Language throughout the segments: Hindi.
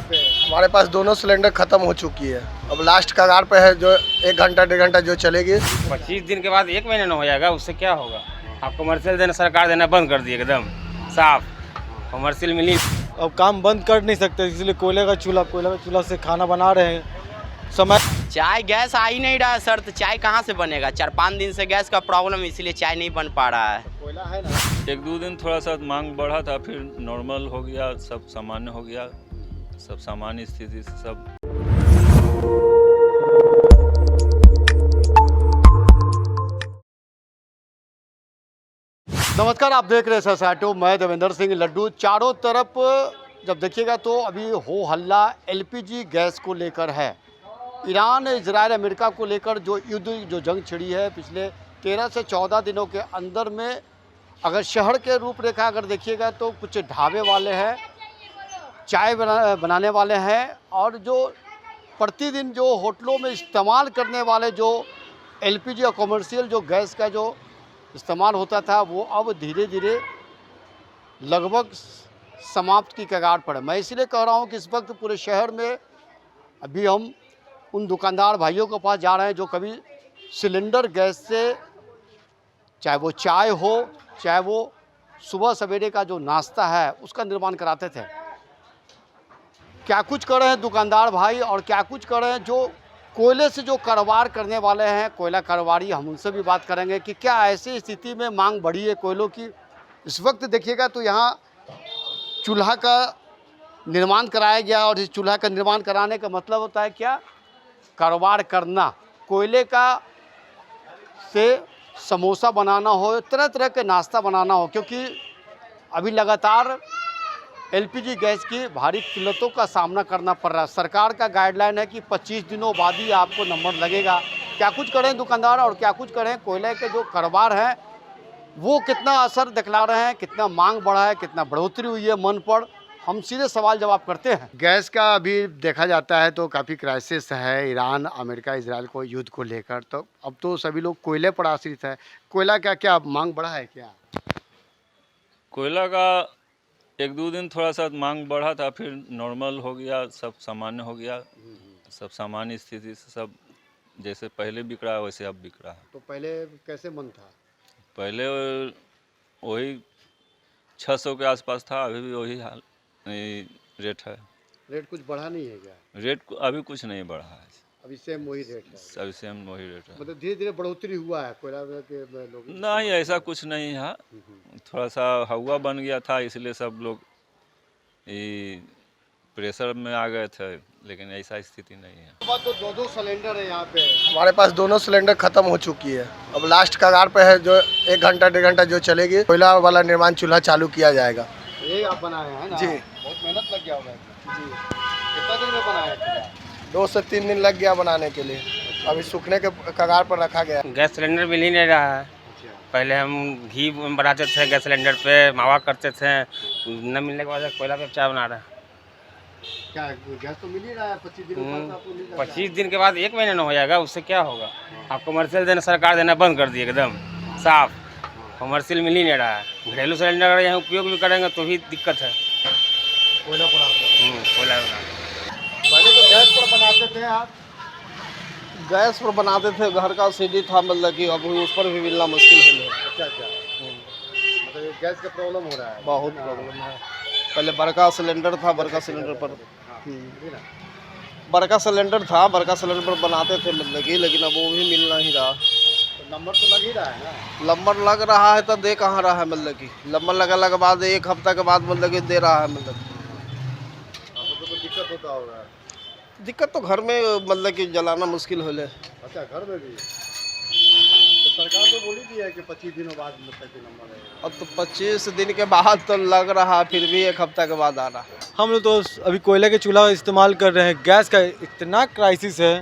पे? हमारे पास दोनों सिलेंडर खत्म हो चुकी है, अब लास्ट कगार पे है, जो 1 घंटा 1.5 घंटा जो चलेगी। 25 दिन के बाद 1 महीना न हो जाएगा, उससे क्या होगा। आप कमर्शियल देना, सरकार देना बंद कर दी एकदम साफ, कमर्शियल मिली। अब काम बंद कर नहीं सकते, इसलिए कोयले का चूल्हा से खाना बना रहे हैं। समय चाय गैस आ ही नहीं रहा है सर, तो चाय कहाँ से बनेगा। 4-5 दिन से गैस का प्रॉब्लम, इसलिए चाय नहीं बन पा रहा है। कोयला है ना। 1-2 दिन थोड़ा सा मांग बढ़ा था, फिर नॉर्मल हो गया, सब सामान्य हो गया, सब सामान्य स्थिति से सब। नमस्कार, आप देख रहे हैं सोसाइटी। मैं देवेंद्र सिंह लड्डू। चारों तरफ जब देखिएगा तो अभी हो हल्ला एलपीजी गैस को लेकर है। ईरान, इजराइल, अमेरिका को लेकर जो जंग छिड़ी है पिछले 13 से 14 दिनों के अंदर में, अगर शहर के रूपरेखा अगर देखिएगा तो कुछ ढाबे वाले हैं, चाय बनाने वाले हैं, और जो प्रतिदिन जो होटलों में इस्तेमाल करने वाले जो एलपीजी और कमर्शियल जो गैस का जो इस्तेमाल होता था, वो अब धीरे धीरे लगभग समाप्त की कगार पर है। मैं इसलिए कह रहा हूँ कि इस वक्त पूरे शहर में अभी हम उन दुकानदार भाइयों के पास जा रहे हैं जो कभी सिलेंडर गैस से, चाहे वो चाय हो, चाहे वो सुबह सवेरे का जो नाश्ता है उसका निर्माण कराते थे। क्या कुछ कर रहे हैं दुकानदार भाई, और क्या कुछ कर रहे हैं जो कोयले से जो कारोबार करने वाले हैं, कोयला कारोबारी। हम उनसे भी बात करेंगे कि क्या ऐसी स्थिति में मांग बढ़ी है कोयलों की। इस वक्त देखिएगा तो यहाँ चूल्हा का निर्माण कराया गया, और इस चूल्हा का निर्माण कराने का मतलब होता है क्या, कारोबार करना। कोयले का से समोसा बनाना हो, तरह तरह के नाश्ता बनाना हो, क्योंकि अभी लगातार एलपीजी गैस की भारी किल्लतों का सामना करना पड़ रहा है। सरकार का गाइडलाइन है कि 25 दिनों बाद ही आपको नंबर लगेगा। क्या कुछ करें दुकानदार और क्या कुछ करें कोयले के जो कारोबार हैं, वो कितना असर दिखला रहे हैं, कितना मांग बढ़ा है, कितना बढ़ोतरी हुई है मन पर, हम सीधे सवाल जवाब करते हैं। गैस का अभी देखा जाता है तो काफ़ी क्राइसिस है ईरान, अमेरिका, इजराइल को युद्ध को लेकर। तो अब तो सभी लोग कोयले पर आश्रित है। कोयला का क्या मांग बढ़ा है क्या? कोयला का 1-2 दिन थोड़ा सा मांग बढ़ा था, फिर नॉर्मल हो गया, सब सामान्य हो गया, सब सामान्य स्थिति से सब जैसे पहले बिक रहा है वैसे अब बिक रहा है। तो पहले कैसे मन था? पहले वही 600 के आसपास था, अभी भी वही हाल रेट है। रेट कुछ बढ़ा नहीं है क्या? रेट अभी कुछ नहीं बढ़ा है, अभी सेम वही रेट है? अभी सेम वही रेट है। मतलब धीरे धीरे बढ़ोतरी हुआ है कोयला के लोग? नहीं, ऐसा कुछ नहीं है, थोड़ा सा हवा बन गया था इसलिए सब लोग ये प्रेशर में आ गए थे, लेकिन ऐसा स्थिति नहीं है। तो 2-2 सिलेंडर है यहाँ पे। हमारे पास दोनों सिलेंडर खत्म हो चुकी है, अब लास्ट कगार पे है, जो 1 घंटा 1.5 घंटा जो चलेगी। कोयला वाला निर्माण चूल्हा चालू किया जाएगा। ये आप बनाए हैं ना? जी। बहुत मेहनत लग गया होगा जी। कितना दिन में बनाया? 2 से 3 दिन लग गया बनाने के लिए, अभी सूखने के कगार पर रखा गया। गैस सिलेंडर मिल ही नहीं रहा है। पहले हम घी बनाते थे गैस सिलेंडर पे, मावा करते थे, न मिलने के बाद कोयला पे चाय बना रहे हैं। क्या गैस तो मिल ही रहा है? 25 दिन बाद आपको मिल जाएगा। 25 दिन के बाद 1 महीना न हो जाएगा, उससे क्या होगा। आप कमर्शियल देना, सरकार देना बंद कर दी एकदम साफ, कमर्शियल मिल ही नहीं रहा है। घरेलू सिलेंडर अगर यहाँ उपयोग भी करेंगे तो भी दिक्कत है। कोयला पर कोयला पहले तो गैस पर बनाते थे आप? गैस पर बनाते थे, घर का सीढ़ी था, मतलब कि अब उस पर भी मिलना मुश्किल है। अच्छा। मतलब गैस का प्रॉब्लम हो रहा है? बहुत प्रॉब्लम है। पहले बड़का सिलेंडर था, बड़का सिलेंडर पर बनाते थे मतलब कि, लेकिन अब वो भी मिल नहीं रहा। तो नंबर तो लग ही रहा है ना? नंबर लग रहा है तो दे कहाँ रहा है, मतलब कि नंबर लगने के बाद 1 हफ्ता के बाद मतलब कि दे रहा है। मतलब तो दिक्कत होता होगा? दिक्कत तो घर में मतलब कि जलाना मुश्किल हो ले। अच्छा, घर में भी? तो सरकार तो बोली थी है कि 25 दिनों बाद मतलब कि नंबर है। अब तो 25 दिन के बाद तो लग रहा है, फिर भी 1 हफ्ता के बाद आ रहा। हम लोग तो अभी कोयले के चूल्हा इस्तेमाल कर रहे हैं। गैस का इतना क्राइसिस है,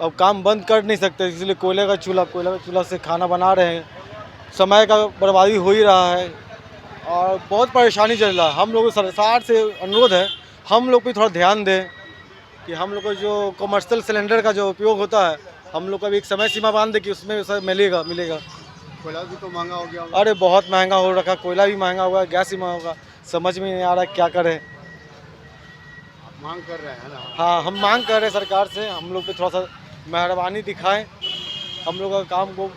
अब काम बंद कर नहीं सकते, इसलिए कोयले का चूल्हा से खाना बना रहे हैं। समय का बर्बादी हो ही रहा है और बहुत परेशानी चल रहा है। हम लोग सरकार से अनुरोध है, हम लोग पे थोड़ा ध्यान दें कि हम लोग को जो कमर्शियल सिलेंडर का जो उपयोग होता है, हम लोग को भी एक समय सीमा बांध दे कि उसमें सब मिलेगा। कोयला भी तो महंगा हो गया। अरे बहुत महंगा हो रखा, कोयला भी महंगा हुआ है, गैस भी महंगा होगा, समझ में नहीं आ रहा क्या करें। मांग कर रहे हैं ना। हाँ, हम मांग कर रहे हैं सरकार से, हम लोग पे थोड़ा सा मेहरबानी दिखाएं। हम लोग का काम को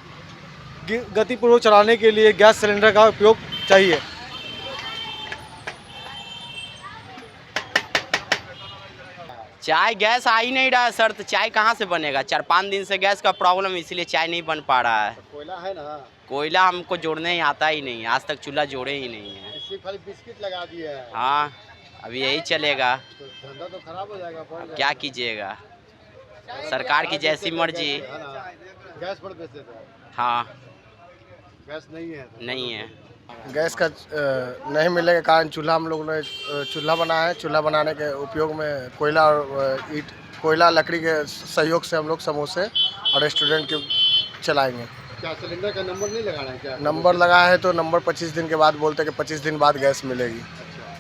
गतिपूर्वक चलाने के लिए गैस सिलेंडर का उपयोग चाहिए। चाय गैस आ ही नहीं रहा है सर, तो चाय कहाँ से बनेगा? 4-5 दिन से गैस का प्रॉब्लम, इसलिए चाय नहीं बन पा रहा है। कोयला है ना, कोयला हमको जोड़ने ही आता ही नहीं है, आज तक चूल्हा जोड़े ही नहीं है। इससे खाली बिस्किट लगा दिए है। हाँ, अभी यही चलेगा। तो धंधा तो खराब हो जाएगा। अब क्या कीजिएगा, सरकार की जैसी मर्जी। है ना, गैस पर बेचते थे। हाँ, गैस नहीं है तो। नहीं है। गैस का नहीं मिलने के कारण चूल्हा हम लोग ने चूल्हा बनाया है। चूल्हा बनाने के उपयोग में कोयला और ईंट, कोयला लकड़ी के सहयोग से हम लोग समोसे और रेस्टोरेंट के चलाएंगे। क्या सिलेंडर का नंबर नहीं लगाना है क्या? नंबर लगाया है तो नंबर 25 दिन के बाद बोलते हैं कि 25 दिन बाद गैस मिलेगी।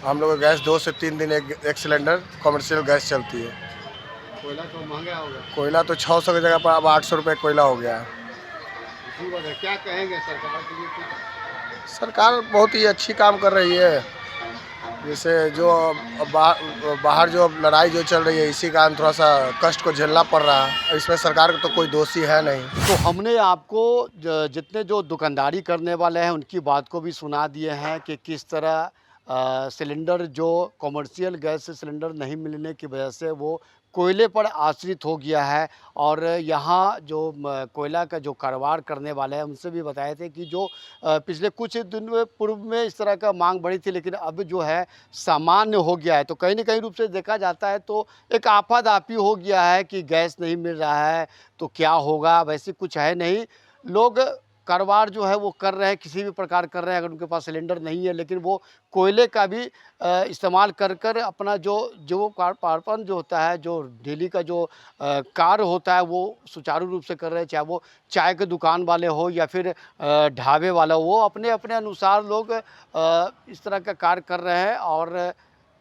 हम लोग का गैस 2 से 3 दिन एक सिलेंडर कमर्शियल गैस चलती है। कोयला तो महंगा होगा। कोयला तो 600 की जगह पर अब 800 रुपये कोयला हो गया है। इसी वजह क्या कहेंगे सरकार के लिए? सरकार बहुत ही अच्छी काम कर रही है। जैसे जो बाहर जो लड़ाई जो चल रही है, इसी कारण थोड़ा सा कष्ट को झेलना पड़ रहा है। इसमें सरकार का तो कोई दोषी है नहीं। तो हमने आपको जितने जो दुकानदारी करने वाले हैं उनकी बात को भी सुना दिए हैं कि किस तरह सिलेंडर जो कमर्शियल गैस सिलेंडर नहीं मिलने की वजह से वो कोयले पर आश्रित हो गया है। और यहाँ जो कोयला का जो कारोबार करने वाले हैं उनसे भी बताए थे कि जो पिछले कुछ दिन पूर्व में इस तरह का मांग बढ़ी थी, लेकिन अब जो है सामान्य हो गया है। तो कहीं न कहीं रूप से देखा जाता है तो एक आपाधापी हो गया है कि गैस नहीं मिल रहा है तो क्या होगा, वैसे कुछ है नहीं। लोग कारोबार जो है वो कर रहे हैं, किसी भी प्रकार कर रहे हैं अगर उनके पास सिलेंडर नहीं है, लेकिन वो कोयले का भी इस्तेमाल कर कर अपना जो पारपन जो होता है, जो डेली का जो कार्य होता है वो सुचारू रूप से कर रहे हैं। चाहे वो चाय के दुकान वाले हो या फिर ढाबे वाला हो, वो अपने अपने अनुसार लोग इस तरह का कार्य कर रहे हैं। और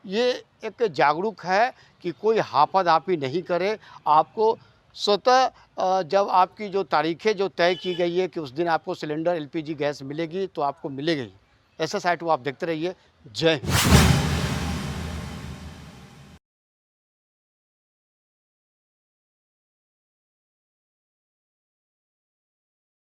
ये एक जागरूक है कि कोई हापाधापी नहीं करे। आपको स्वतः जब आपकी जो तारीखें जो तय की गई है कि उस दिन आपको सिलेंडर एलपीजी गैस मिलेगी तो आपको मिलेगी। ऐसा साइट वो आप देखते रहिए। जय हिंद।